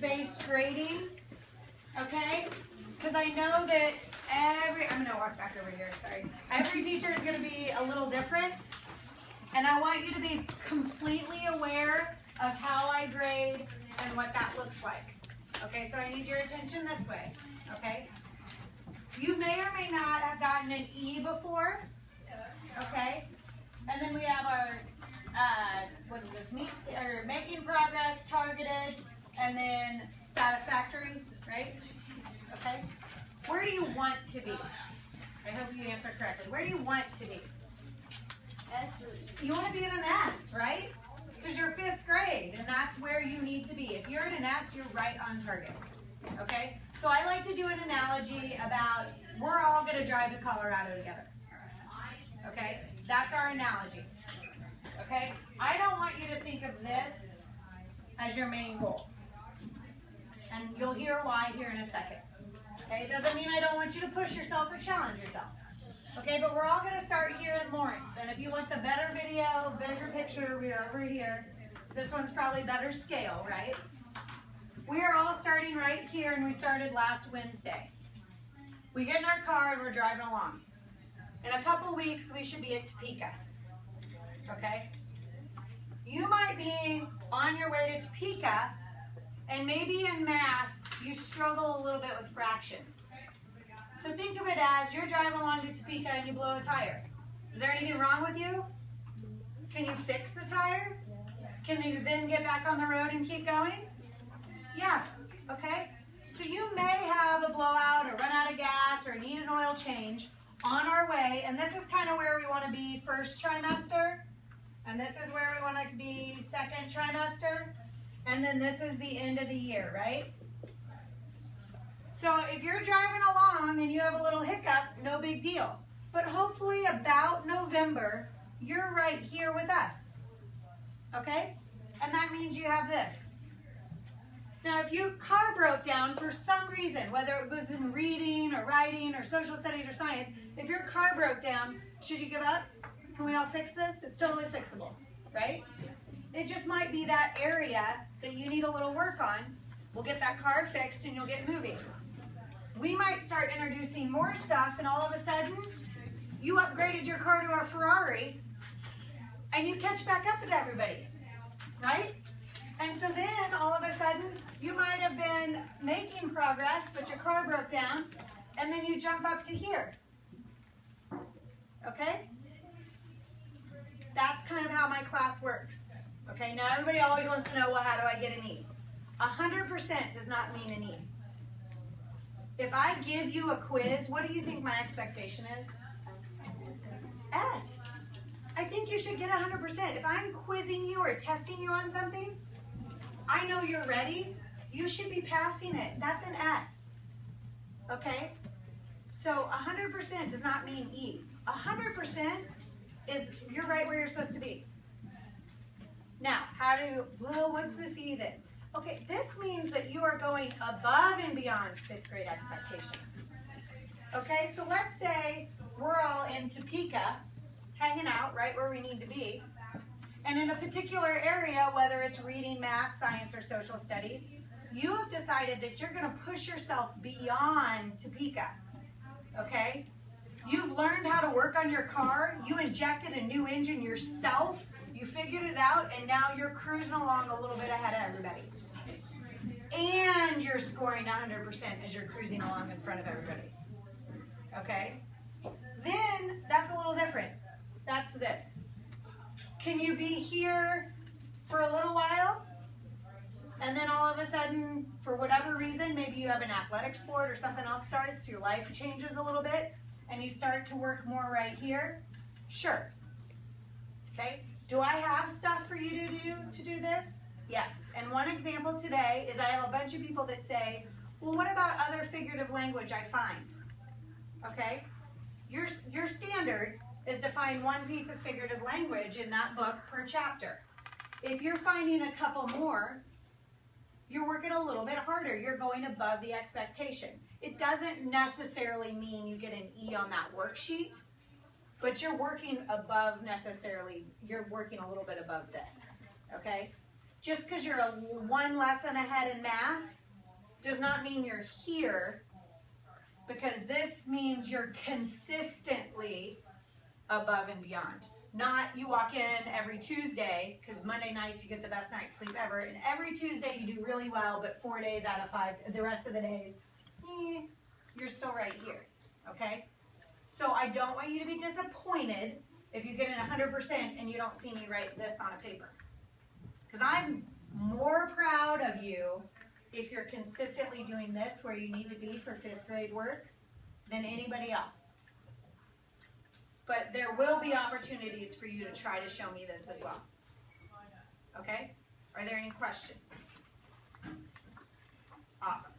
based grading, okay? Because I know that I'm gonna walk back over here, sorry. Every teacher is gonna be a little different, and I want you to be completely aware of how I grade and what that looks like. Okay, so I need your attention this way, okay? You may or may not have gotten an E before, okay? And then we have our, what is this, making progress, targeted, and then satisfactory, right? Okay? Where do you want to be? I hope you answer correctly. Where do you want to be? S. You want to be in an S, right? Because you're 5th grade, and that's where you need to be. If you're in an S, you're right on target, okay? So I like to do an analogy about we're all going to drive to Colorado together, okay? That's our analogy, okay? I don't want you to think of this as your main goal, and you'll hear why here in a second, okay? It doesn't mean I don't want you to push yourself or challenge yourself. Okay, but we're all going to start here at Lawrence, and if you want the better video, bigger picture, we're over here. This one's probably better scale, right? We are all starting right here, and we started last Wednesday. We get in our car, and we're driving along. In a couple weeks, we should be at Topeka, okay? You might be on your way to Topeka, and maybe in math, you struggle a little bit with fractions. So think of it as you're driving along to Topeka and you blow a tire. Is there anything wrong with you? Can you fix the tire? Can you then get back on the road and keep going? Yeah, okay. So you may have a blowout or run out of gas or need an oil change on our way, and this is kind of where we want to be first trimester, and this is where we want to be second trimester, and then this is the end of the year, right? So if you're driving along and you have a little hiccup, no big deal. But hopefully about November, you're right here with us, okay? And that means you have this. Now if your car broke down for some reason, whether it was in reading or writing or social studies or science, if your car broke down, should you give up? Can we all fix this? It's totally fixable, right? It just might be that area that you need a little work on. We'll get that car fixed and you'll get moving. We might start introducing more stuff, and all of a sudden, you upgraded your car to a Ferrari, and you catch back up with everybody, right? And so then, all of a sudden, you might have been making progress, but your car broke down, and then you jump up to here, okay? That's kind of how my class works, okay? Now, everybody always wants to know, well, how do I get an E? 100% does not mean an E. If I give you a quiz, what do you think my expectation is? S. I think you should get 100%. If I'm quizzing you or testing you on something, I know you're ready. You should be passing it. That's an S. Okay? So 100% does not mean E. 100% is you're right where you're supposed to be. Now, what's this E then? Okay, this means that you are going above and beyond 5th grade expectations. Okay, so let's say we're all in Topeka, hanging out right where we need to be, and in a particular area, whether it's reading, math, science, or social studies, you have decided that you're going to push yourself beyond Topeka, okay? You've learned how to work on your car, you injected a new engine yourself, you figured it out, and now you're cruising along a little bit ahead of everybody. And you're scoring 100% as you're cruising along in front of everybody, okay? Then, that's a little different. That's this. Can you be here for a little while, and then all of a sudden, for whatever reason, maybe you have an athletic sport or something else starts, your life changes a little bit, and you start to work more right here? Sure. Okay? Do I have stuff for you to do this? Yes, and one example today is I have a bunch of people that say, well, what about other figurative language I find? Okay, your standard is to find one piece of figurative language in that book per chapter. If you're finding a couple more, you're working a little bit harder. You're going above the expectation. It doesn't necessarily mean you get an E on that worksheet, but you're working above necessarily, you're working a little bit above this, okay? just because you're one lesson ahead in math does not mean you're here, because this means you're consistently above and beyond. Not you walk in every Tuesday, because Monday nights you get the best night's sleep ever, and every Tuesday you do really well, but 4 days out of 5, the rest of the days, you're still right here, okay? So I don't want you to be disappointed if you get an 100% and you don't see me write this on a paper. Because I'm more proud of you if you're consistently doing this where you need to be for 5th grade work than anybody else. But there will be opportunities for you to try to show me this as well. Okay? Are there any questions? Awesome.